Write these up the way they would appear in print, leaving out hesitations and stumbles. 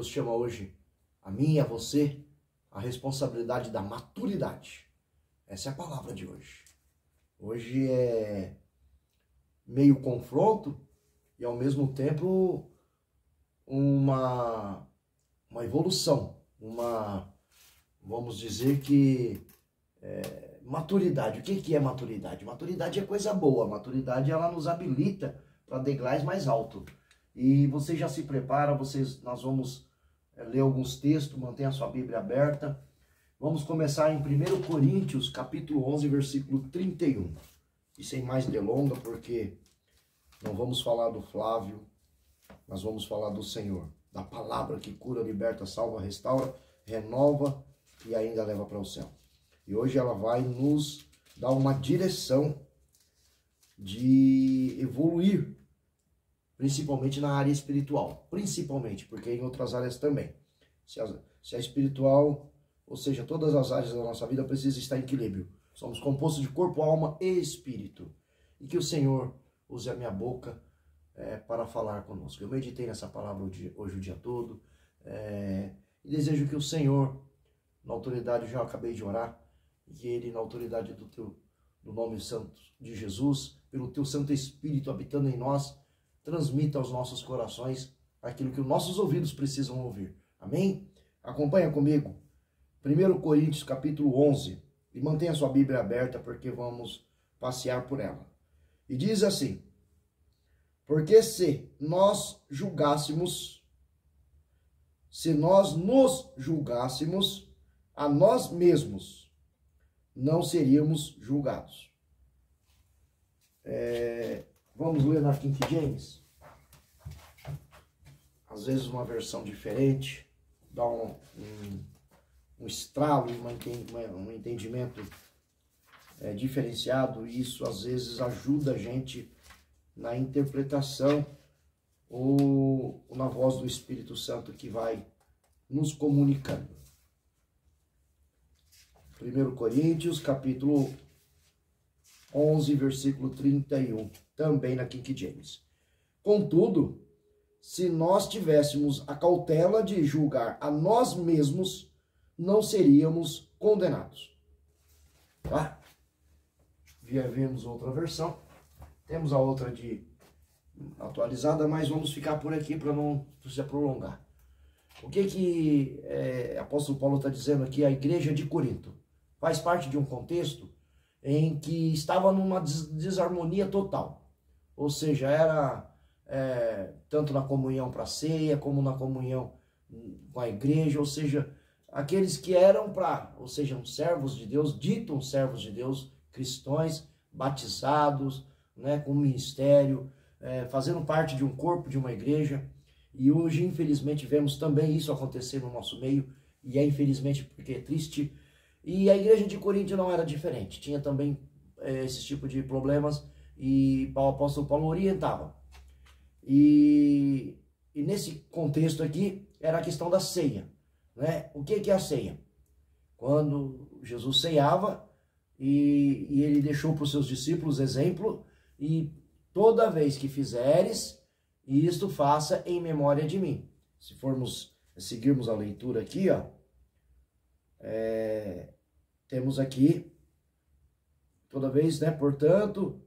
Deus chama hoje a mim e a você a responsabilidade da maturidade. Essa é a palavra de hoje. Hoje é meio confronto e ao mesmo tempo uma evolução, vamos dizer que maturidade. O que é maturidade? Maturidade é coisa boa. Maturidade, ela nos habilita para degraus mais altos. E você já se prepara, nós vamos ler alguns textos, mantenha a sua Bíblia aberta. Vamos começar em 1 Coríntios, capítulo 11, versículo 31. E sem mais delonga, porque não vamos falar do Flávio, nós vamos falar do Senhor, da palavra que cura, liberta, salva, restaura, renova e ainda leva para o céu. E hoje ela vai nos dar uma direção de evoluir, principalmente na área espiritual. Principalmente, porque em outras áreas também. Se a espiritual, ou seja, todas as áreas da nossa vida precisam estar em equilíbrio. Somos compostos de corpo, alma e espírito. E que o Senhor use a minha boca para falar conosco. Eu meditei nessa palavra hoje o dia todo. E desejo que o Senhor, na autoridade, já acabei de orar, e que Ele, na autoridade do nome santo de Jesus, pelo Teu Santo Espírito habitando em nós, transmita aos nossos corações aquilo que os nossos ouvidos precisam ouvir. Amém? Acompanha comigo. 1 Coríntios, capítulo 11. E mantenha a sua Bíblia aberta, porque vamos passear por ela. E diz assim: porque se nós nos julgássemos a nós mesmos, não seríamos julgados. Vamos ler na King James. Às vezes uma versão diferente dá um estralo, um entendimento diferenciado, e isso às vezes ajuda a gente na interpretação ou na voz do Espírito Santo que vai nos comunicando. 1 Coríntios, capítulo 11, versículo 31, também na King James. Contudo, se nós tivéssemos a cautela de julgar a nós mesmos, não seríamos condenados. Tá? Vimos outra versão. Temos a outra atualizada, mas vamos ficar por aqui para não se prolongar. O que apóstolo Paulo está dizendo aqui? A igreja de Corinto faz parte de um contexto em que estava numa desarmonia total. Ou seja, era tanto na comunhão para a ceia, como na comunhão com a igreja, ou seja, aqueles que eram ou seja, servos de Deus, ditos servos de Deus, cristãos, batizados, com ministério, fazendo parte de um corpo, de uma igreja. E hoje, infelizmente, vemos também isso acontecer no nosso meio, e infelizmente porque é triste. E a igreja de Corinto não era diferente, tinha também esse tipo de problemas, e o apóstolo Paulo orientava. E nesse contexto aqui, era a questão da ceia. O que é a ceia? Quando Jesus ceava, e ele deixou para os seus discípulos exemplo, e toda vez que fizeres, isto faça em memória de mim. Se seguirmos a leitura aqui, temos aqui, toda vez, portanto,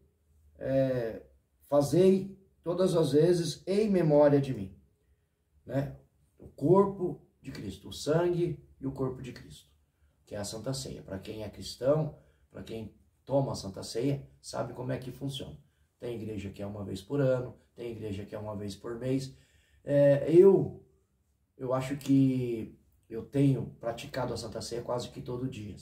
fazei todas as vezes em memória de mim. O corpo de Cristo, o sangue e o corpo de Cristo, que é a Santa Ceia. Para quem é cristão, para quem toma a Santa Ceia, sabe como é que funciona. Tem igreja que é uma vez por ano, tem igreja que é uma vez por mês. Eu acho que eu tenho praticado a Santa Ceia quase que todo dia.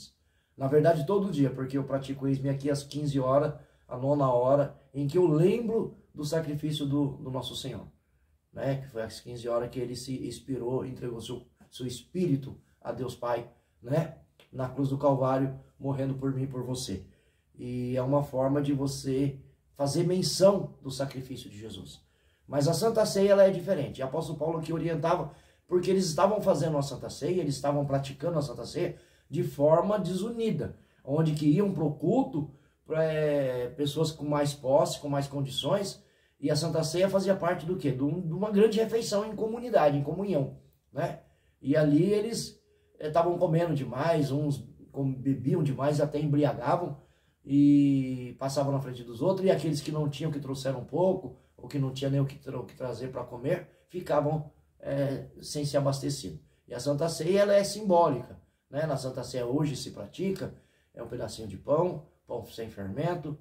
Na verdade, todo dia, porque eu pratico isso aqui às 15 horas, a 9ª hora, em que eu lembro do sacrifício do nosso Senhor. Que foi às 15 horas que ele se inspirou, entregou seu espírito a Deus Pai, na cruz do Calvário, morrendo por mim e por você. E é uma forma de você fazer menção do sacrifício de Jesus. Mas a Santa Ceia, ela é diferente. E o apóstolo Paulo que orientava, porque eles estavam fazendo a Santa Ceia, eles estavam praticando a Santa Ceia de forma desunida, onde que iam para o culto pessoas com mais posse, com mais condições, e a Santa Ceia fazia parte do quê? De uma grande refeição em comunidade, em comunhão, né? E ali eles estavam comendo demais, uns bebiam demais, até embriagavam e passavam na frente dos outros, e aqueles que não tinham, que trouxeram um pouco, ou que não tinha nem o que trazer para comer, ficavam sem se abastecer. E a Santa Ceia, ela é simbólica, né? Na Santa Ceia hoje se pratica, é um pedacinho de pão, pão sem fermento,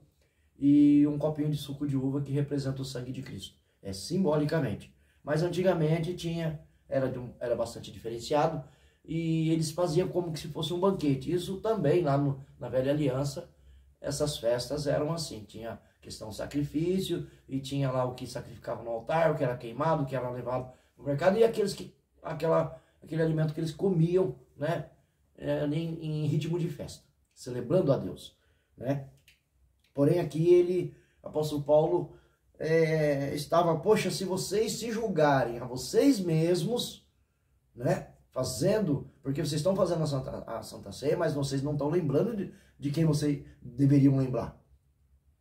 e um copinho de suco de uva que representa o sangue de Cristo. É simbolicamente. Mas antigamente era bastante diferenciado, e eles faziam como que se fosse um banquete. Isso também, lá na Velha Aliança, essas festas eram assim. Tinha questão de sacrifício, e tinha lá o que sacrificava no altar, o que era queimado, o que era levado no mercado, e aquele alimento que eles comiam, né, em ritmo de festa, celebrando a Deus, né? Porém aqui apóstolo Paulo estava, poxa, se vocês se julgarem a vocês mesmos, né, porque vocês estão fazendo a Santa Ceia, mas vocês não estão lembrando de quem vocês deveriam lembrar.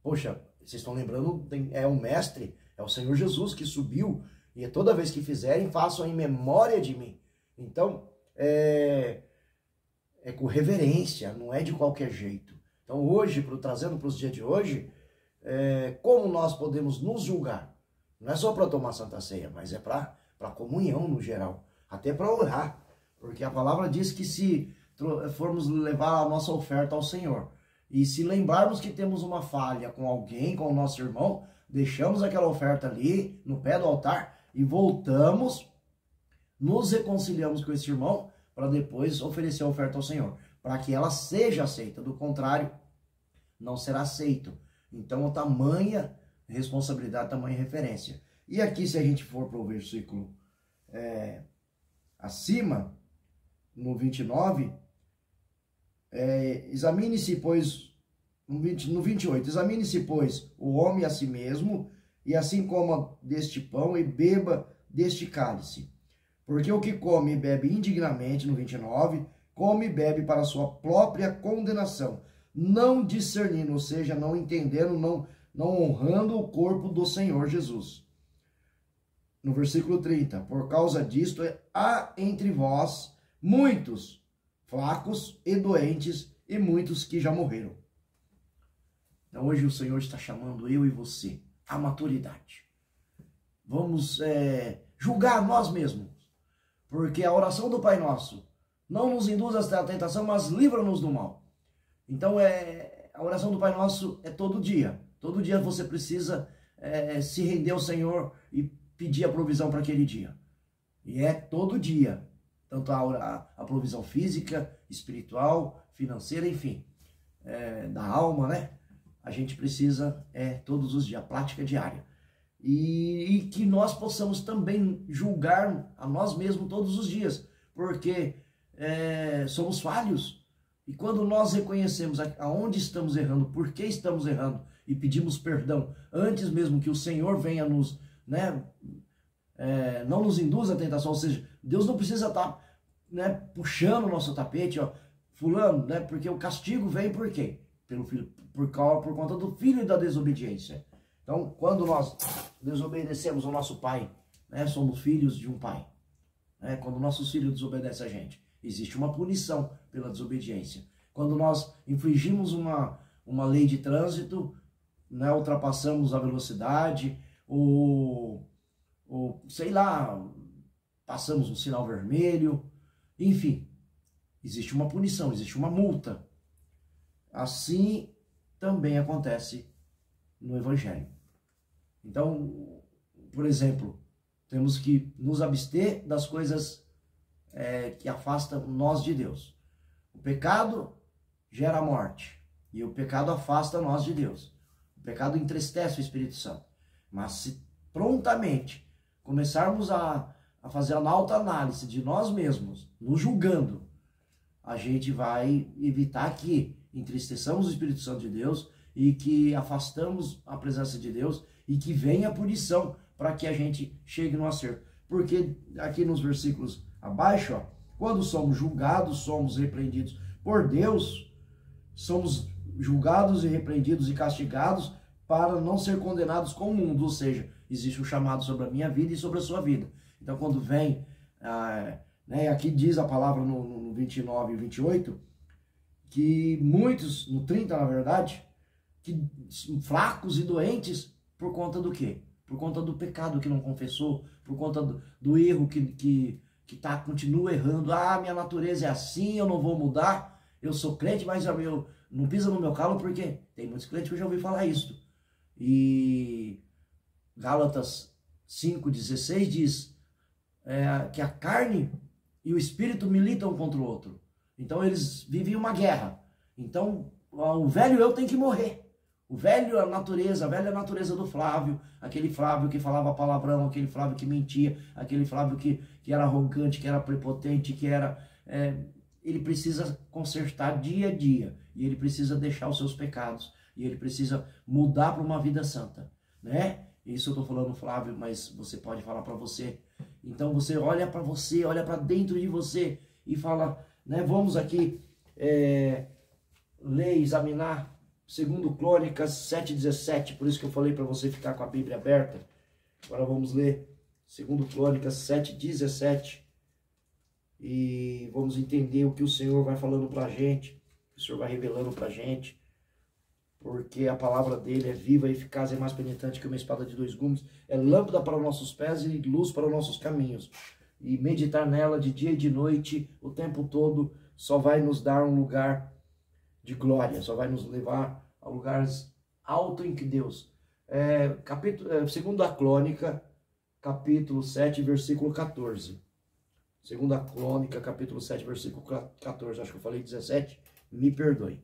Poxa, vocês estão lembrando, é o Mestre, é o Senhor Jesus que subiu, e toda vez que fizerem, façam em memória de mim. Então, é com reverência, não é de qualquer jeito. Então hoje, trazendo para os dias de hoje, como nós podemos nos julgar? Não é só para tomar Santa Ceia, mas é para comunhão no geral, até para orar. Porque a palavra diz que se formos levar a nossa oferta ao Senhor, e se lembrarmos que temos uma falha com alguém, com o nosso irmão, deixamos aquela oferta ali no pé do altar e voltamos, nos reconciliamos com esse irmão para depois oferecer a oferta ao Senhor, para que ela seja aceita. Do contrário, não será aceito. Então, tamanha responsabilidade, tamanha referência. E aqui, se a gente for para o versículo acima, no 29, examine-se, pois, no 28, examine-se, pois, o homem a si mesmo, e assim coma deste pão e beba deste cálice. Porque o que come e bebe indignamente, no 29, come e bebe para a sua própria condenação, não discernindo, ou seja, não entendendo, não honrando o corpo do Senhor Jesus. No versículo 30, por causa disto, há entre vós muitos fracos e doentes, e muitos que já morreram. Então hoje o Senhor está chamando eu e você à maturidade. Vamos julgar nós mesmos, porque a oração do Pai Nosso não nos induz à tentação, mas livra-nos do mal. Então a oração do Pai Nosso é todo dia. Todo dia você precisa se render ao Senhor e pedir a provisão para aquele dia. E é todo dia. Tanto a provisão física, espiritual, financeira, enfim, da alma, né? A gente precisa todos os dias, a prática diária. E que nós possamos também julgar a nós mesmos todos os dias, porque somos falhos. E quando nós reconhecemos aonde estamos errando, por que estamos errando, e pedimos perdão, antes mesmo que o Senhor venha nos, não nos induza à tentação, ou seja, Deus não precisa estar puxando o nosso tapete, ó, fulano, porque o castigo vem por quê? Por conta do filho e da desobediência. Então, quando nós desobedecemos ao nosso pai, somos filhos de um pai. Quando nossos filhos desobedecem a gente, existe uma punição pela desobediência. Quando nós infringimos uma lei de trânsito, ultrapassamos a velocidade, ou sei lá, passamos um sinal vermelho, enfim, existe uma punição, existe uma multa. Assim também acontece no Evangelho. Então, por exemplo, temos que nos abster das coisas que afastam nós de Deus. O pecado gera morte, e o pecado afasta nós de Deus. O pecado entristece o Espírito Santo. Mas se prontamente começarmos a fazer a autoanálise de nós mesmos, nos julgando, a gente vai evitar que entristeçamos o Espírito Santo de Deus e que afastamos a presença de Deus e que venha a punição para que a gente chegue no acerto. Porque aqui nos versículos abaixo, quando somos julgados, somos repreendidos por Deus, somos julgados e repreendidos e castigados para não ser condenados com o mundo, ou seja, existe um chamado sobre a minha vida e sobre a sua vida. Então, quando vem Né? Aqui diz a palavra no 29 e 28, que muitos, no 30 na verdade, que fracos e doentes por conta do quê? Por conta do pecado que não confessou, por conta do erro que continua errando. Minha natureza é assim, eu não vou mudar, eu sou crente, mas eu não pisa no meu calo, porque tem muitos crentes que eu já ouvi falar isso. E Gálatas 5,16 diz que a carne e o espírito militam um contra o outro. Então eles vivem uma guerra. Então o velho eu tem que morrer. A velha natureza do Flávio, aquele Flávio que falava palavrão, aquele Flávio que mentia, aquele Flávio que era arrogante, que era prepotente, que era... ele precisa consertar dia a dia, e ele precisa deixar os seus pecados, e ele precisa mudar para uma vida santa, né? Isso eu estou falando, Flávio, mas você pode falar para você. Então você olha para você, olha para dentro de você e fala, né? Vamos aqui ler, examinar 2 Crônicas 7,17, por isso que eu falei para você ficar com a Bíblia aberta. Agora vamos ler 2 Crônicas 7,17 e vamos entender o que o Senhor vai falando para a gente, o que o Senhor vai revelando para a gente, porque a palavra dele é viva, eficaz e mais penetrante que uma espada de 2 gumes, é lâmpada para os nossos pés e luz para os nossos caminhos. E meditar nela de dia e de noite, o tempo todo, só vai nos dar um lugar de glória, só vai nos levar a lugares altos em que Deus. 2 Crônica, capítulo 7, versículo 14. 2 Crônica, capítulo 7, versículo 14. Acho que eu falei 17, me perdoe.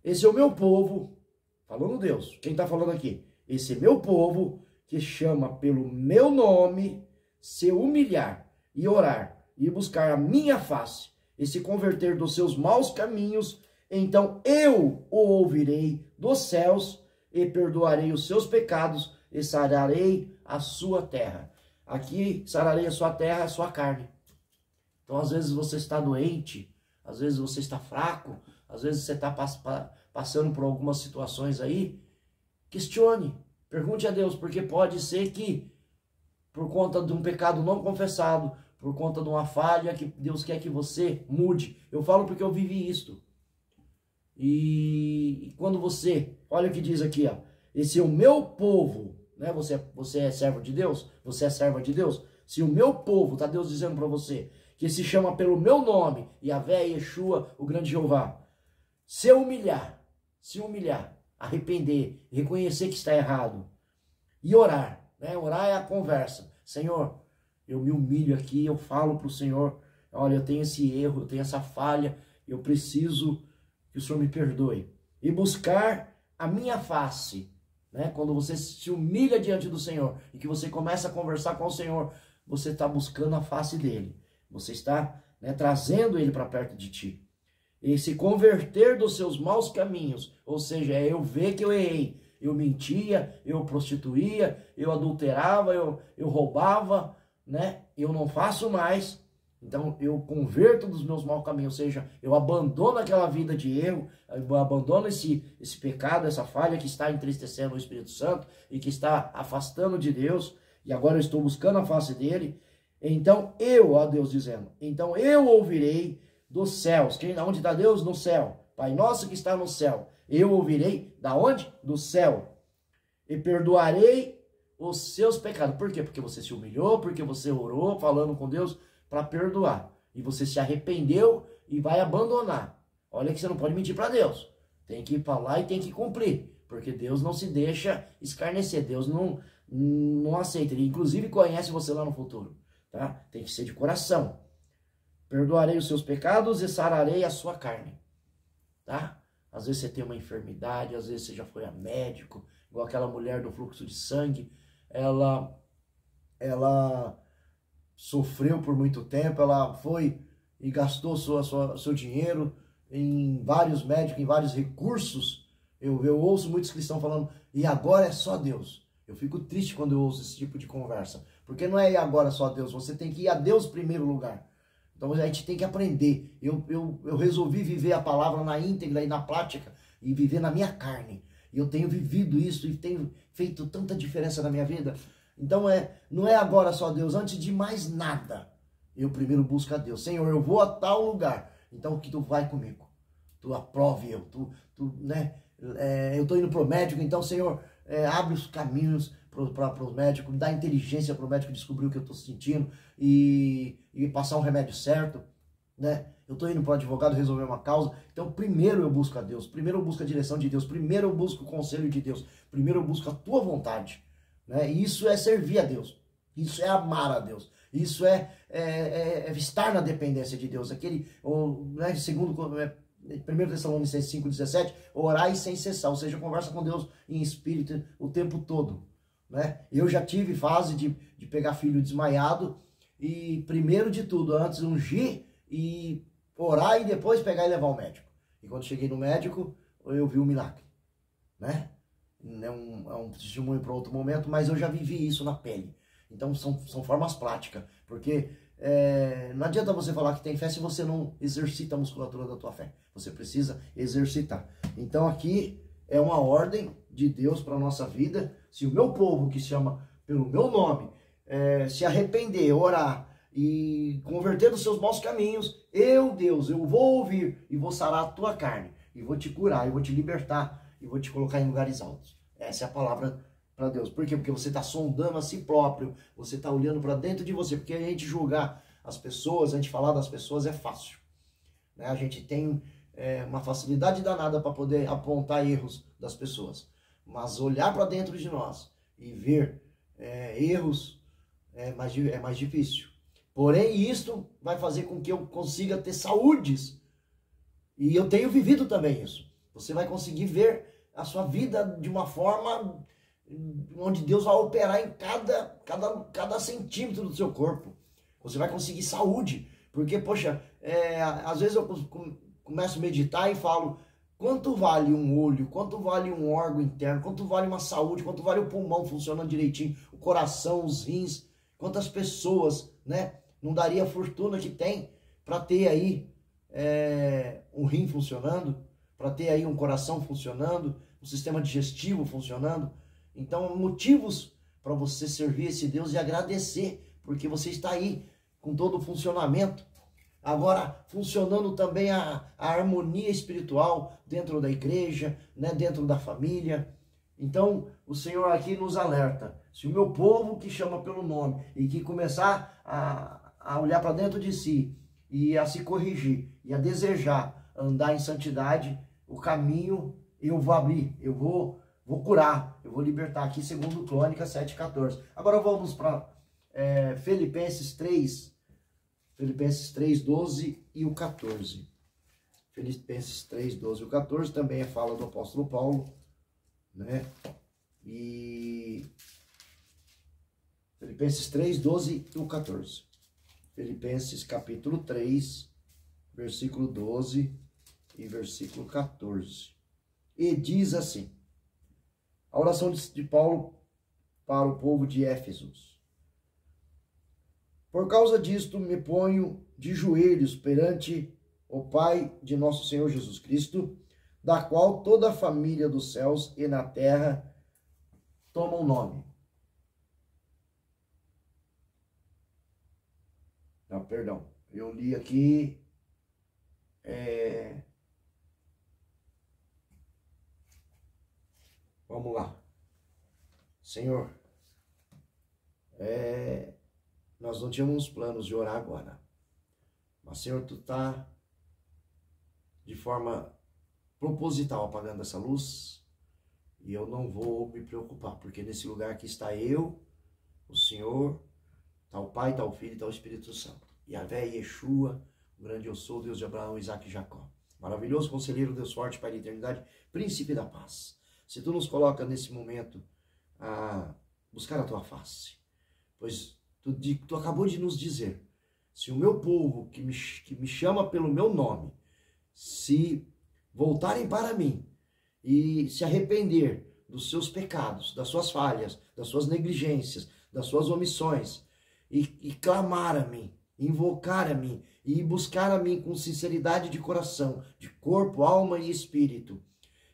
Esse é o meu povo, falando Deus, quem está falando aqui? Esse é meu povo, que chama pelo meu nome, se humilhar e orar, e buscar a minha face, e se converter dos seus maus caminhos, então eu o ouvirei dos céus e perdoarei os seus pecados e sararei a sua terra. Aqui, sararei a sua terra, a sua carne. Então, às vezes você está doente, às vezes você está fraco, às vezes você está passando por algumas situações aí. Questione, pergunte a Deus, porque pode ser que, por conta de um pecado não confessado, por conta de uma falha que Deus quer que você mude. Eu falo porque eu vivi isto. E quando você, olha o que diz aqui, ó, esse é o meu povo, né? Você é servo de Deus? Você é serva de Deus? Se o meu povo, tá Deus dizendo para você, que se chama pelo meu nome, Yahvé, Yeshua, o grande Jeová, se humilhar, arrepender, reconhecer que está errado e orar, né? Orar é a conversa. Senhor, eu me humilho aqui, eu falo para o Senhor, olha, eu tenho esse erro, eu tenho essa falha, eu preciso que o Senhor me perdoe. E buscar a minha face, né? Quando você se humilha diante do Senhor e que você começa a conversar com o Senhor, você está buscando a face dele. Você está, né, trazendo ele para perto de ti. E se converter dos seus maus caminhos, ou seja, eu ver que eu errei, eu mentia, eu prostituía, eu adulterava, eu roubava, né? Eu não faço mais. Então eu converto dos meus maus caminhos, ou seja, eu abandono aquela vida de erro, eu abandono esse pecado, essa falha que está entristecendo o Espírito Santo e que está afastando de Deus, e agora eu estou buscando a face dele. Então ó Deus dizendo, então eu ouvirei dos céus. Onde está Deus? No céu. Pai nosso que está no céu. Eu ouvirei da onde? Do céu. E perdoarei os seus pecados. Por quê? Porque você se humilhou, porque você orou falando com Deus para perdoar. E você se arrependeu e vai abandonar. Olha que você não pode mentir para Deus. Tem que ir para lá e tem que cumprir. Porque Deus não se deixa escarnecer. Deus não aceita. Ele inclusive conhece você lá no futuro. Tá? Tem que ser de coração. Perdoarei os seus pecados e sararei a sua carne. Tá? Às vezes você tem uma enfermidade, às vezes você já foi a médico, igual aquela mulher do fluxo de sangue. Ela sofreu por muito tempo, ela foi e gastou seu dinheiro em vários médicos, em vários recursos. Eu ouço muitos cristãos falando, e agora é só Deus. Eu fico triste quando eu ouço esse tipo de conversa, porque não é e agora só Deus, você tem que ir a Deus em primeiro lugar. Então a gente tem que aprender. Eu resolvi viver a palavra na íntegra e na prática, e viver na minha carne. E eu tenho vivido isso e tenho feito tanta diferença na minha vida. Então não é agora só Deus, antes de mais nada. Eu primeiro busco a Deus. Senhor, eu vou a tal lugar. Então que tu vai comigo. Tu aprove eu. Né? Eu estou indo para o médico. Então, Senhor, abre os caminhos para os médicos. Dá inteligência para o médico descobrir o que eu estou sentindo. E passar um remédio certo. Né? Eu estou indo para o advogado resolver uma causa. Então, primeiro eu busco a Deus. Primeiro eu busco a direção de Deus. Primeiro eu busco o conselho de Deus. Primeiro eu busco a tua vontade. Né? E isso é servir a Deus. Isso é amar a Deus. Isso é estar na dependência de Deus. Né, segundo 1 Tessalonicenses 5,17, orai sem cessar. Ou seja, conversa com Deus em espírito o tempo todo. Né? Eu já tive fase de pegar filho desmaiado. E primeiro de tudo, antes ungir e orar e depois pegar e levar ao médico. E quando cheguei no médico, eu vi o milagre. Né? É um testemunho para outro momento, mas eu já vivi isso na pele. Então são formas práticas, porque não adianta você falar que tem fé se você não exercita a musculatura da tua fé. Você precisa exercitar. Então aqui é uma ordem de Deus para a nossa vida. Se o meu povo, que se chama pelo meu nome, se arrepender, orar e converter dos seus maus caminhos, Deus, eu vou ouvir e vou sarar a tua carne, e vou te curar, e vou te libertar, e vou te colocar em lugares altos. Essa é a palavra para Deus. Por quê? Porque você está sondando a si próprio, você está olhando para dentro de você, porque a gente julgar as pessoas, a gente falar das pessoas é fácil. Né? A gente tem uma facilidade danada para poder apontar erros das pessoas, mas olhar para dentro de nós e ver erros é mais difícil. Porém, isto vai fazer com que eu consiga ter saúdes, e eu tenho vivido também isso. Você vai conseguir ver a sua vida de uma forma onde Deus vai operar em cada centímetro do seu corpo. Você vai conseguir saúde. Porque, poxa, às vezes eu começo a meditar e falo, quanto vale um olho, quanto vale um órgão interno, quanto vale uma saúde, quanto vale o pulmão funcionando direitinho, o coração, os rins, quantas pessoas, né? Não daria a fortuna que tem para ter aí um rim funcionando, para ter aí um coração funcionando, um sistema digestivo funcionando. Então, motivos para você servir esse Deus e agradecer, porque você está aí com todo o funcionamento. Agora, funcionando também a harmonia espiritual dentro da igreja, né, dentro da família. Então, o Senhor aqui nos alerta. Se o meu povo que chama pelo nome e que começar a olhar para dentro de si e a se corrigir e a desejar andar em santidade, o caminho eu vou abrir, eu vou curar, eu vou libertar aqui, segundo Crônicas 7,14. Agora vamos para Filipenses 3, 12 e o 14. Filipenses 3, 12 e o 14 também é fala do apóstolo Paulo, né? E Filipenses 3, 12 e o 14. Filipenses capítulo 3, versículo 12 e versículo 14. E diz assim, a oração de Paulo para o povo de Éfeso. Por causa disto me ponho de joelhos perante o Pai de nosso Senhor Jesus Cristo, da qual toda a família dos céus e na terra toma o nome. Não, perdão, eu li aqui... Vamos lá. Senhor, nós não tínhamos planos de orar agora. Mas, Senhor, Tu está de forma proposital apagando essa luz. E eu não vou me preocupar, porque nesse lugar aqui está eu, o Senhor, está o Pai, está o Filho, está o Espírito Santo. Yahvé, Yeshua, o grande eu sou, Deus de Abraão, Isaac e Jacó. Maravilhoso conselheiro, Deus forte, Pai da eternidade, príncipe da paz. Se Tu nos coloca nesse momento a buscar a Tua face, pois Tu acabou de nos dizer, se o meu povo que me chama pelo meu nome, se voltarem para mim e se arrepender dos seus pecados, das suas falhas, das suas negligências, das suas omissões, e clamar a mim, invocar a mim, e buscar a mim com sinceridade de coração, de corpo, alma e espírito,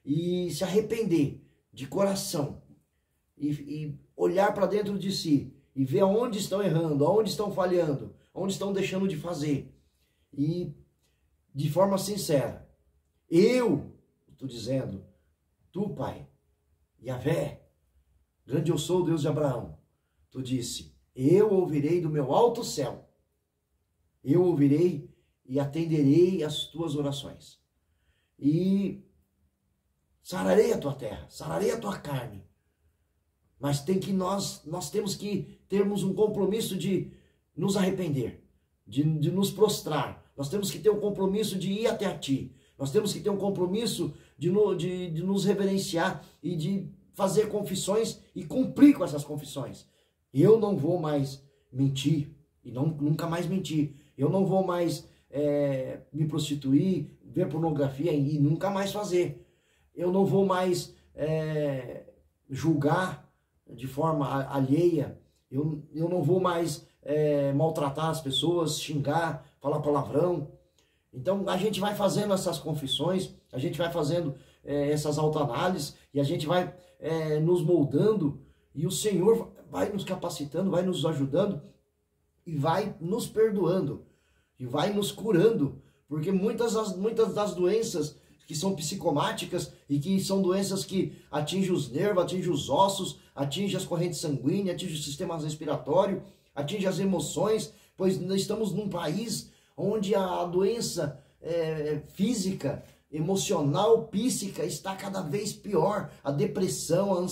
e se arrepender de coração, e olhar para dentro de si, e ver aonde estão errando, aonde estão falhando, onde estão deixando de fazer. E de forma sincera, eu estou dizendo, tu, Pai, Yahvé, grande eu sou, Deus de Abraão, tu disse, eu ouvirei do meu alto céu, eu ouvirei e atenderei as tuas orações. E sararei a tua terra, sararei a tua carne. Mas nós temos que termos um compromisso de nos arrepender, de nos prostrar. Nós temos que ter um compromisso de ir até a ti. Nós temos que ter um compromisso de nos reverenciar e de fazer confissões e cumprir com essas confissões. Eu não vou mais mentir e nunca mais mentir. Eu não vou mais me prostituir, ver pornografia e nunca mais fazer. Eu não vou mais julgar de forma alheia. Eu não vou mais maltratar as pessoas, xingar, falar palavrão. Então a gente vai fazendo essas confissões, a gente vai fazendo essas autoanálises e a gente vai nos moldando e o Senhor vai nos capacitando, vai nos ajudando e vai nos perdoando e vai nos curando, porque muitas das doenças que são psicomáticas e que são doenças que atingem os nervos, atingem os ossos, atingem as correntes sanguíneas, atingem o sistema respiratório, atingem as emoções, pois nós estamos num país onde a doença física, emocional, psíquica está cada vez pior. A depressão, a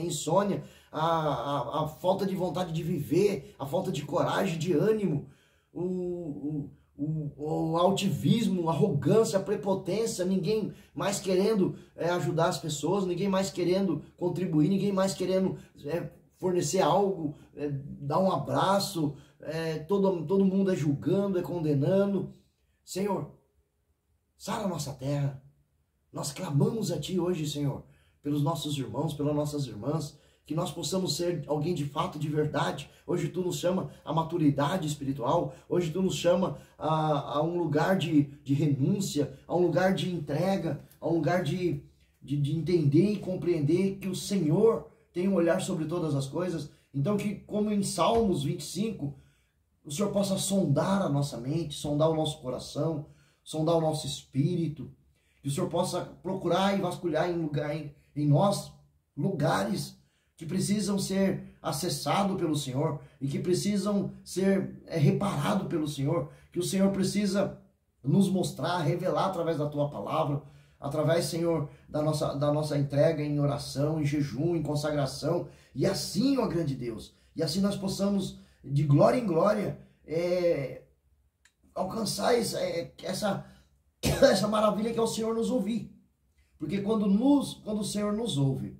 insônia, a falta de vontade de viver, a falta de coragem, de ânimo, o altivismo, a arrogância, a prepotência, ninguém mais querendo ajudar as pessoas, ninguém mais querendo contribuir, ninguém mais querendo fornecer algo, dar um abraço, todo mundo julgando, condenando. Senhor, sara a nossa terra. Nós clamamos a Ti hoje, Senhor, pelos nossos irmãos, pelas nossas irmãs, que nós possamos ser alguém de fato, de verdade. Hoje Tu nos chama a maturidade espiritual, hoje Tu nos chama a um lugar de renúncia, a um lugar de entrega, a um lugar de entender e compreender que o Senhor tem um olhar sobre todas as coisas. Então que, como em Salmos 25, o Senhor possa sondar a nossa mente, sondar o nosso coração, sondar o nosso espírito, que o Senhor possa procurar e vasculhar em nós lugares que precisam ser acessados pelo Senhor e que precisam ser reparados pelo Senhor, que o Senhor precisa nos mostrar, revelar através da Tua palavra, através, Senhor, da nossa entrega em oração, em jejum, em consagração, e assim, ó grande Deus, e assim nós possamos, de glória em glória, alcançar essa maravilha que é o Senhor nos ouvir. Porque quando o Senhor nos ouve,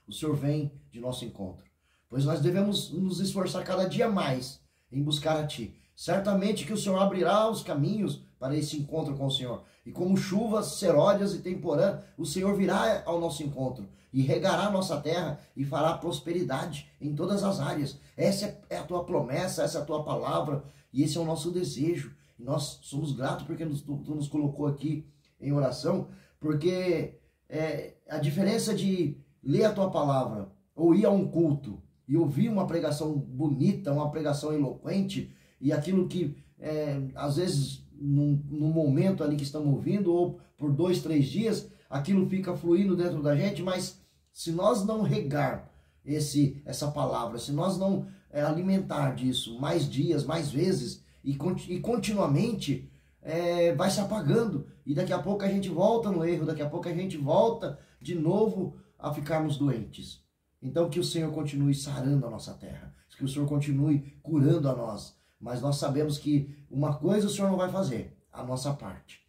o Senhor vem de nosso encontro. Pois nós devemos nos esforçar cada dia mais em buscar a Ti. Certamente que o Senhor abrirá os caminhos para esse encontro com o Senhor. E como chuvas serôdias e temporã, o Senhor virá ao nosso encontro e regará a nossa terra e fará prosperidade em todas as áreas. Essa é a Tua promessa, essa é a Tua palavra e esse é o nosso desejo. E nós somos gratos porque Tu nos colocou aqui em oração, porque a diferença de ler a Tua palavra ou ir a um culto e ouvir uma pregação bonita, uma pregação eloquente, e aquilo que às vezes no momento ali que estamos ouvindo, ou por 2, 3 dias, aquilo fica fluindo dentro da gente, mas se nós não regar essa palavra, se nós não alimentar disso mais dias, mais vezes, e continuamente, vai se apagando, e daqui a pouco a gente volta no erro, daqui a pouco a gente volta de novo a ficarmos doentes. Então que o Senhor continue sarando a nossa terra, que o Senhor continue curando a nós, mas nós sabemos que uma coisa o Senhor não vai fazer, a nossa parte.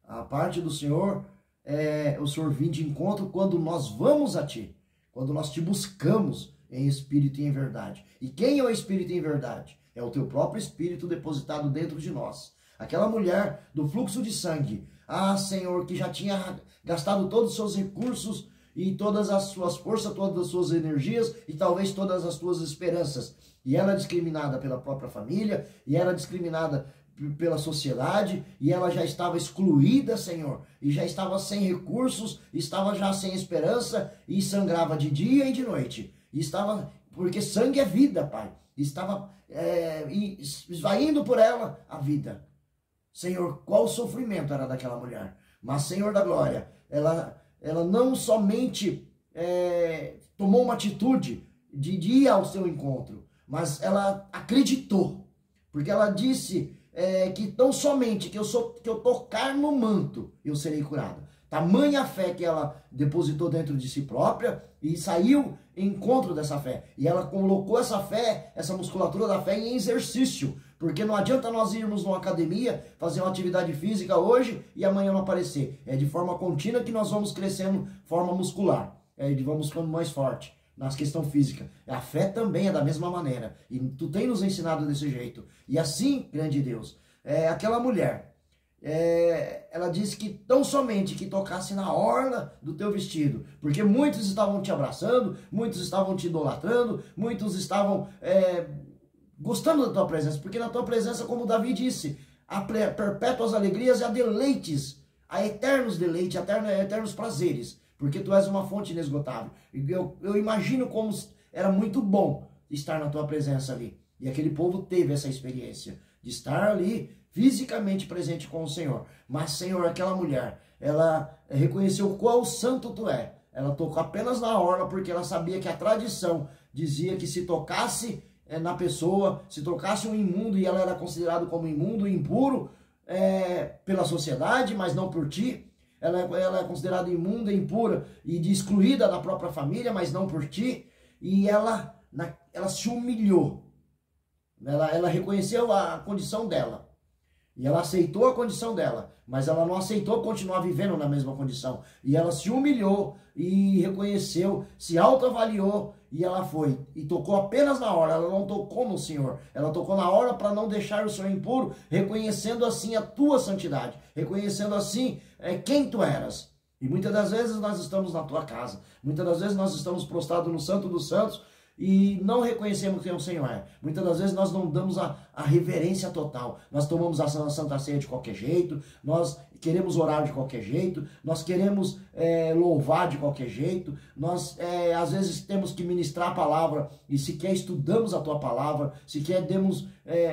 A parte do Senhor é o Senhor vir de encontro quando nós vamos a Ti, quando nós Te buscamos em espírito e em verdade. E quem é o espírito em verdade? É o Teu próprio espírito depositado dentro de nós. Aquela mulher do fluxo de sangue, Senhor, que já tinha gastado todos os seus recursos e todas as suas forças, todas as suas energias e talvez todas as suas esperanças. E ela é discriminada pela própria família, e ela é discriminada pela sociedade, e ela já estava excluída, Senhor, e já estava sem recursos, estava já sem esperança, e sangrava de dia e de noite. E estava, porque sangue é vida, Pai. estava esvaindo por ela a vida. Senhor, qual sofrimento era daquela mulher? Mas, Senhor da glória, ela não somente tomou uma atitude de ir ao seu encontro, mas ela acreditou, porque ela disse que tão somente que eu tocar no manto, eu serei curada. Tamanha fé que ela depositou dentro de si própria e saiu em encontro dessa fé. E ela colocou essa fé, essa musculatura da fé em exercício. Porque não adianta nós irmos numa academia, fazer uma atividade física hoje e amanhã não aparecer. É de forma contínua que nós vamos crescendo forma muscular. Vamos ficando mais forte na questão física. A fé também é da mesma maneira. E tu tem nos ensinado desse jeito. E assim, grande Deus, aquela mulher... ela disse que tão somente que tocasse na orla do teu vestido, porque muitos estavam te abraçando, muitos estavam te idolatrando, muitos estavam gostando da tua presença, porque na tua presença, como Davi disse, há perpétuas alegrias e há deleites, há eternos deleites, eternos prazeres, porque tu és uma fonte inesgotável. Eu imagino como era muito bom estar na tua presença ali, e aquele povo teve essa experiência de estar ali fisicamente presente com o Senhor. Mas, Senhor, aquela mulher, ela reconheceu qual santo tu é. Ela tocou apenas na orla, porque ela sabia que a tradição dizia que se tocasse na pessoa, se tocasse um imundo, e ela era considerada como imundo, impuro, pela sociedade, mas não por ti. Ela é considerada imunda, impura e excluída da própria família, mas não por ti. E ela se humilhou. Ela reconheceu a condição dela. E ela aceitou a condição dela, mas ela não aceitou continuar vivendo na mesma condição. E ela se humilhou e reconheceu, se autoavaliou, e ela foi. E tocou apenas na hora, ela não tocou no Senhor. Ela tocou na hora para não deixar o Senhor impuro, reconhecendo assim a tua santidade, reconhecendo assim quem tu eras. E muitas das vezes nós estamos na tua casa, muitas das vezes nós estamos prostrados no Santo dos Santos, e não reconhecemos quem o Senhor é. Muitas das vezes nós não damos a reverência total. Nós tomamos a Santa Ceia de qualquer jeito, nós queremos orar de qualquer jeito, nós queremos louvar de qualquer jeito, nós às vezes temos que ministrar a palavra e sequer estudamos a tua palavra, sequer demos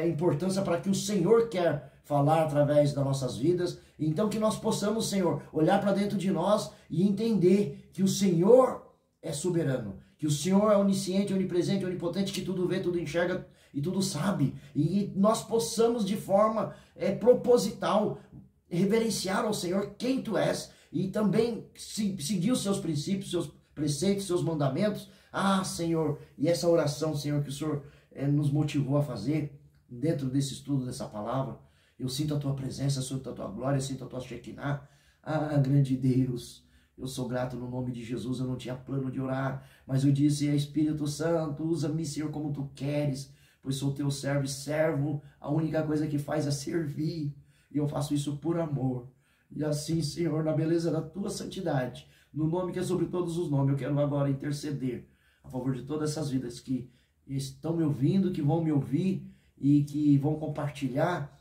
importância para que o Senhor quer falar através das nossas vidas. Então que nós possamos, Senhor, olhar para dentro de nós e entender que o Senhor é soberano, que o Senhor é onisciente, onipresente, onipotente, que tudo vê, tudo enxerga e tudo sabe. E nós possamos de forma proposital reverenciar ao Senhor quem tu és e também seguir os seus princípios, seus preceitos, seus mandamentos. Ah, Senhor, e essa oração, Senhor, que o Senhor nos motivou a fazer dentro desse estudo, dessa palavra. Eu sinto a tua presença, sinto a tua glória, sinto a tua Shekinah. Ah, grande Deus, eu sou grato no nome de Jesus. Eu não tinha plano de orar, mas eu disse: Espírito Santo, usa-me, Senhor, como tu queres, pois sou teu servo e servo. A única coisa que faz é servir, e eu faço isso por amor. E assim, Senhor, na beleza da tua santidade, no nome que é sobre todos os nomes, eu quero agora interceder a favor de todas essas vidas que estão me ouvindo, que vão me ouvir e que vão compartilhar,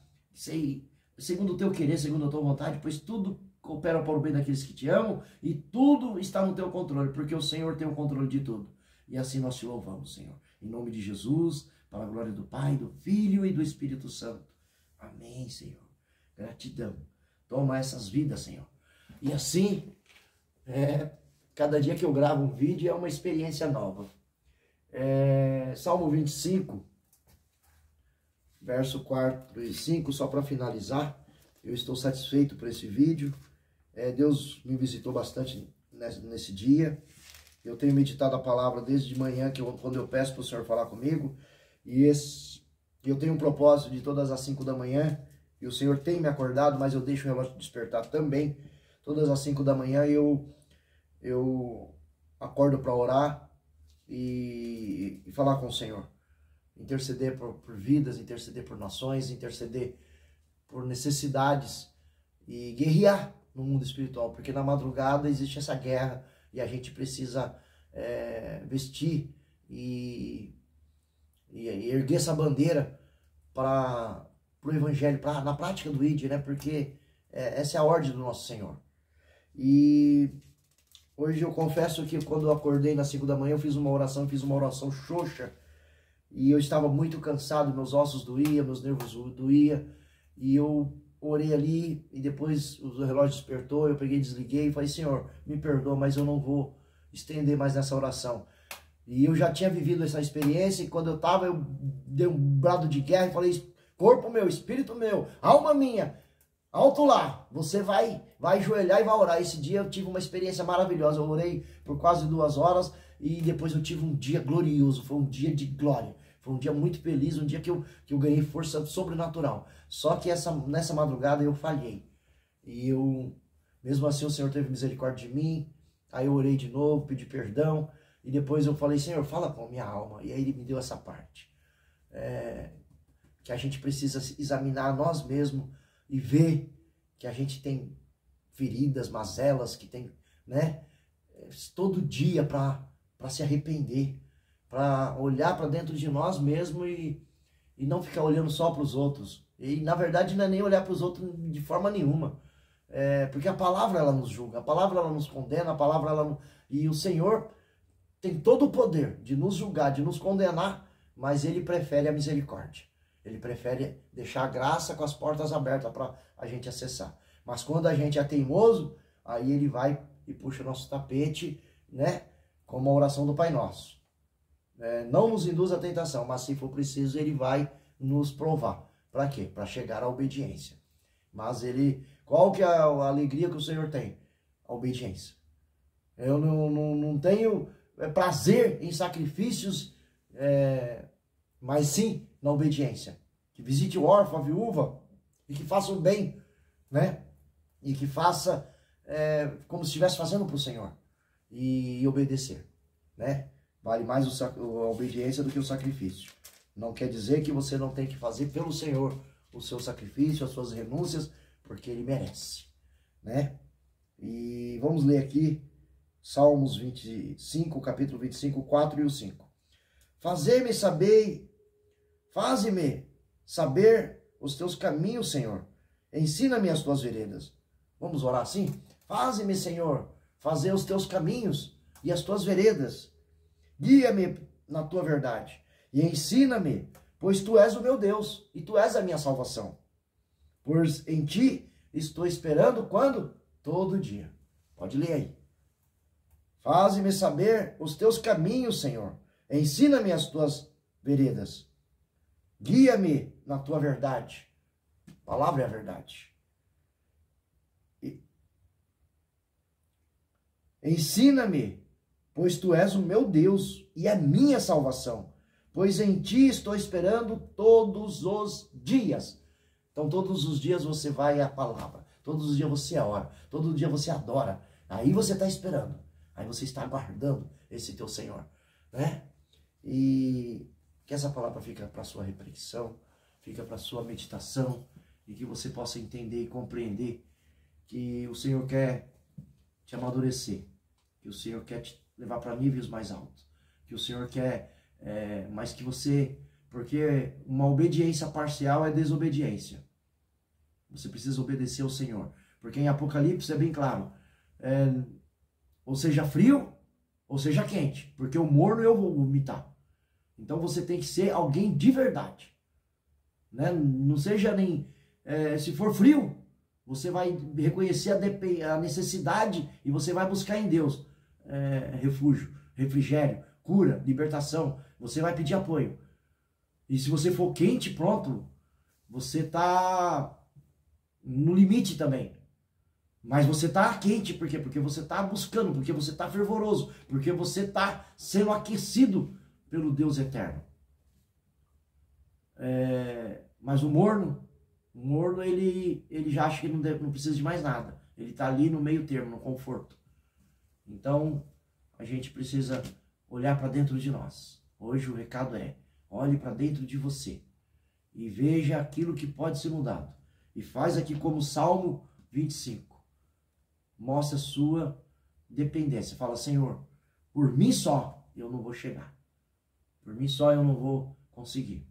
segundo o teu querer, segundo a tua vontade, pois tudo coopera para o bem daqueles que te amam, e tudo está no teu controle, porque o Senhor tem o controle de tudo. E assim nós te louvamos, Senhor. Em nome de Jesus, para a glória do Pai, do Filho e do Espírito Santo. Amém, Senhor. Gratidão. Toma essas vidas, Senhor. E assim, cada dia que eu gravo um vídeo é uma experiência nova. Salmo 25, verso 4 e 5, só para finalizar. Eu estou satisfeito por esse vídeo. Deus me visitou bastante nesse dia. Eu tenho meditado a palavra desde de manhã, quando eu peço para o Senhor falar comigo. E eu tenho um propósito de todas as 5 da manhã. E o Senhor tem me acordado, mas eu deixo o relógio despertar também. Todas as 5 da manhã eu acordo para orar e falar com o Senhor. Interceder por vidas, interceder por nações, interceder por necessidades e guerrear no mundo espiritual, porque na madrugada existe essa guerra e a gente precisa vestir e erguer essa bandeira para o Evangelho, na prática do ID, né? Porque essa é a ordem do nosso Senhor. E hoje eu confesso que quando eu acordei na 5 da manhã, eu fiz uma oração xoxa, e eu estava muito cansado, meus ossos doíam, meus nervos doíam, e eu orei ali, e depois o relógio despertou, eu peguei, desliguei, e falei, Senhor, me perdoa, mas eu não vou estender mais nessa oração. E eu já tinha vivido essa experiência, e quando eu estava, eu dei um brado de guerra e falei, corpo meu, espírito meu, alma minha, alto lá, você vai ajoelhar e vai orar. Esse dia eu tive uma experiência maravilhosa, eu orei por quase 2 horas, e depois eu tive um dia glorioso, foi um dia de glória. Foi um dia muito feliz, um dia que eu ganhei força sobrenatural. Só que nessa madrugada eu falhei. E mesmo assim o Senhor teve misericórdia de mim. Aí eu orei de novo, pedi perdão. E depois eu falei, Senhor, fala com a minha alma. E aí Ele me deu essa parte. Que a gente precisa examinar nós mesmos e ver que a gente tem feridas, mazelas, que tem, né? Todo dia para se arrepender. Para olhar para dentro de nós mesmos e não ficar olhando só para os outros. E na verdade não é nem olhar para os outros de forma nenhuma. Porque a palavra ela nos julga, a palavra ela nos condena, a palavra e o Senhor tem todo o poder de nos julgar, de nos condenar, mas Ele prefere a misericórdia. Ele prefere deixar a graça com as portas abertas para a gente acessar. Mas quando a gente é teimoso, aí Ele vai e puxa o nosso tapete, né? Como a oração do Pai Nosso. Não nos induz à tentação, mas se for preciso, Ele vai nos provar. Para quê? Para chegar à obediência. Mas qual que é a alegria que o Senhor tem? A obediência. Eu não tenho prazer em sacrifícios, mas sim na obediência. Que visite o órfão, a viúva, e que faça o bem, né? E que faça como se estivesse fazendo para o Senhor. E obedecer, né? Vale mais a obediência do que o sacrifício. Não quer dizer que você não tem que fazer pelo Senhor o seu sacrifício, as suas renúncias, porque Ele merece, né? E vamos ler aqui Salmos 25, capítulo 25, o 4 e o 5. Faze-me saber os teus caminhos, Senhor. Ensina-me as tuas veredas. Vamos orar assim? Faze-me, Senhor, fazer os teus caminhos e as tuas veredas. Guia-me na tua verdade e ensina-me, pois tu és o meu Deus e tu és a minha salvação. Pois em ti estou esperando quando? Todo dia. Pode ler aí. Faze-me saber os teus caminhos, Senhor. Ensina-me as tuas veredas. Guia-me na tua verdade. A palavra é a verdade. Ensina-me, pois tu és o meu Deus e a minha salvação, pois em ti estou esperando todos os dias. Então todos os dias você vai à palavra, todos os dias você ora, todo dia você adora, aí você está esperando, aí você está aguardando esse teu Senhor, né? E que essa palavra fica para a sua reflexão, fica para a sua meditação, e que você possa entender e compreender que o Senhor quer te amadurecer, que o Senhor quer te levar para níveis mais altos, que o Senhor quer, mas que você, porque uma obediência parcial é desobediência. Você precisa obedecer ao Senhor, porque em Apocalipse é bem claro, ou seja frio, ou seja quente, porque o morno eu vou vomitar. Então você tem que ser alguém de verdade, né? Não seja nem, se for frio, você vai reconhecer a necessidade e você vai buscar em Deus refúgio, refrigério, cura, libertação. Você vai pedir apoio. E se você for quente, pronto, você está no limite também. Mas você está quente, por quê? Porque você está buscando, porque você está fervoroso, porque você está sendo aquecido pelo Deus eterno. Mas o morno ele já acha que não precisa de mais nada. Ele está ali no meio termo, no conforto. Então, a gente precisa olhar para dentro de nós. Hoje o recado olhe para dentro de você e veja aquilo que pode ser mudado. E faz aqui como Salmo 25. Mostra a sua dependência. Fala, Senhor, por mim só eu não vou chegar. Por mim só eu não vou conseguir.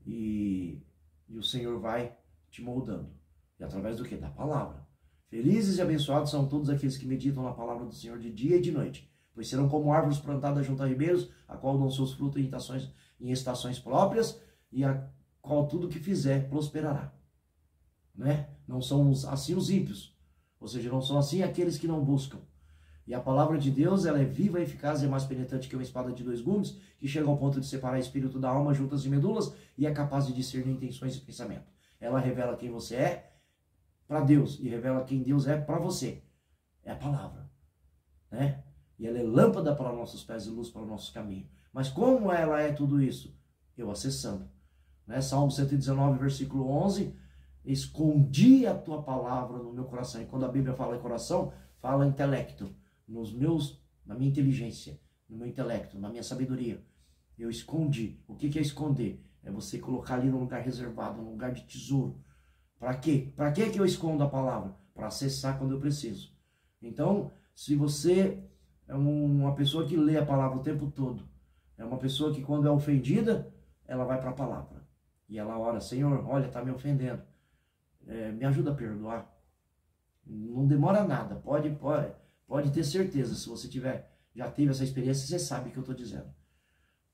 E o Senhor vai te moldando. E através do quê? Da palavra. Felizes e abençoados são todos aqueles que meditam na palavra do Senhor de dia e de noite, pois serão como árvores plantadas junto a ribeiros, a qual dão seus frutos em estações próprias, e a qual tudo que fizer prosperará. Né? Não são assim os ímpios, ou seja, não são assim aqueles que não buscam. E a palavra de Deus, ela é viva, eficaz e é mais penetrante que uma espada de 2 gumes, que chega ao ponto de separar espírito da alma, juntas e medulas, e é capaz de discernir intenções e pensamento. Ela revela quem você é para Deus e revela quem Deus é para você. É a palavra, né? E ela é lâmpada para nossos pés e luz para o nosso caminho. Mas como ela é tudo isso? Eu acessando. Né? Salmo 119, versículo 11, escondi a tua palavra no meu coração. E quando a Bíblia fala em coração, fala intelecto. Na minha inteligência, no meu intelecto, na minha sabedoria. Eu escondi. O que é esconder? É você colocar ali num lugar reservado, num lugar de tesouro. Para quê? Para que eu escondo a palavra? Para acessar quando eu preciso. Então, se você é uma pessoa que lê a palavra o tempo todo, é uma pessoa que quando é ofendida, ela vai para a palavra. E ela ora, Senhor, olha, está me ofendendo. Me ajuda a perdoar. Não demora nada. Pode ter certeza, se você já teve essa experiência, você sabe o que eu estou dizendo.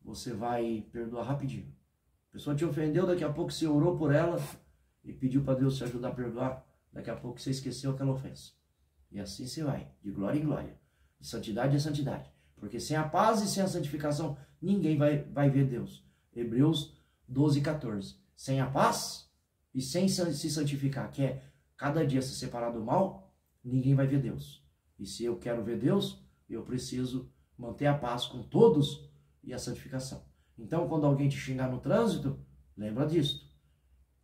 Você vai perdoar rapidinho. A pessoa te ofendeu, daqui a pouco você orou por ela e pediu para Deus te ajudar a perdoar. Daqui a pouco você esqueceu aquela ofensa. E assim você vai, de glória em glória, de santidade em santidade. Porque sem a paz e sem a santificação, ninguém vai ver Deus. Hebreus 12, 14. Sem a paz e sem se santificar, que é cada dia se separar do mal, ninguém vai ver Deus. E se eu quero ver Deus, eu preciso manter a paz com todos e a santificação. Então, quando alguém te xingar no trânsito, lembra disso.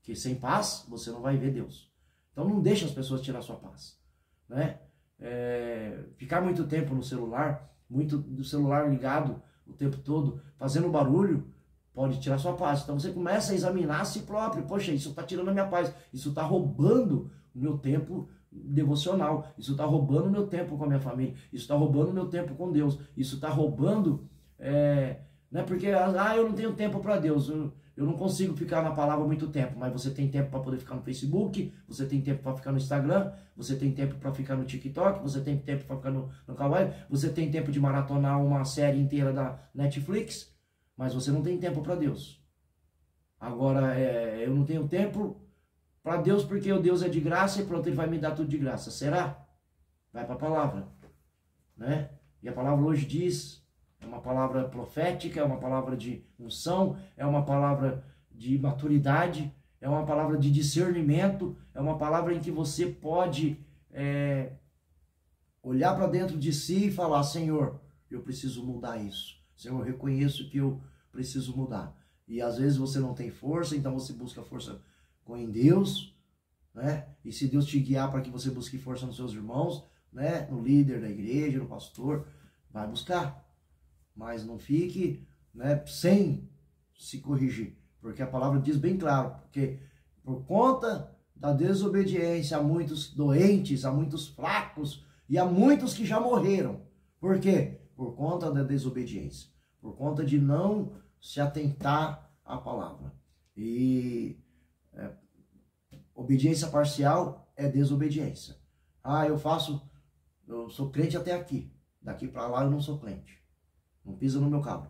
Que sem paz, você não vai ver Deus. Então, não deixa as pessoas tirar sua paz. Né? Ficar muito tempo no celular, muito do celular ligado o tempo todo, fazendo barulho, pode tirar sua paz. Então, você começa a examinar a si próprio. Poxa, isso está tirando a minha paz. Isso está roubando o meu tempo devocional, isso está roubando meu tempo com a minha família, isso está roubando meu tempo com Deus, isso está roubando, né? Porque eu não tenho tempo para Deus, eu não consigo ficar na palavra muito tempo, mas você tem tempo para poder ficar no Facebook, você tem tempo para ficar no Instagram, você tem tempo para ficar no TikTok, você tem tempo para ficar no Kawaii, você tem tempo de maratonar uma série inteira da Netflix, mas você não tem tempo para Deus. Agora, eu não tenho tempo para Deus, porque o Deus é de graça e pronto, Ele vai me dar tudo de graça. Será? Vai para a palavra. Né? E a palavra hoje diz, é uma palavra profética, é uma palavra de unção, é uma palavra de maturidade, é uma palavra de discernimento, é uma palavra em que você pode olhar para dentro de si e falar, Senhor, eu preciso mudar isso. Senhor, eu reconheço que eu preciso mudar. E às vezes você não tem força, então você busca força em Deus, né? E se Deus te guiar para que você busque força nos seus irmãos, né? No líder da igreja, no pastor, vai buscar. Mas não fique, né, sem se corrigir. Porque a palavra diz bem claro, porque por conta da desobediência há muitos doentes, há muitos fracos e há muitos que já morreram. Por quê? Por conta da desobediência. Por conta de não se atentar à palavra. E obediência parcial é desobediência. Eu sou crente até aqui. Daqui para lá eu não sou crente. Não pisa no meu calo.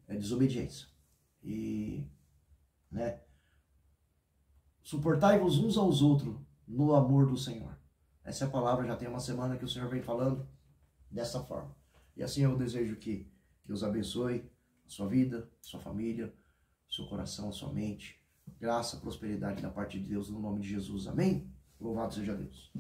É desobediência. E, né? Suportai-vos uns aos outros no amor do Senhor. Essa é a palavra, já tem uma semana que o Senhor vem falando dessa forma. E assim eu desejo que Deus abençoe a sua vida, a sua família, o seu coração, a sua mente. Graça, prosperidade da parte de Deus, no nome de Jesus. Amém? Louvado seja Deus.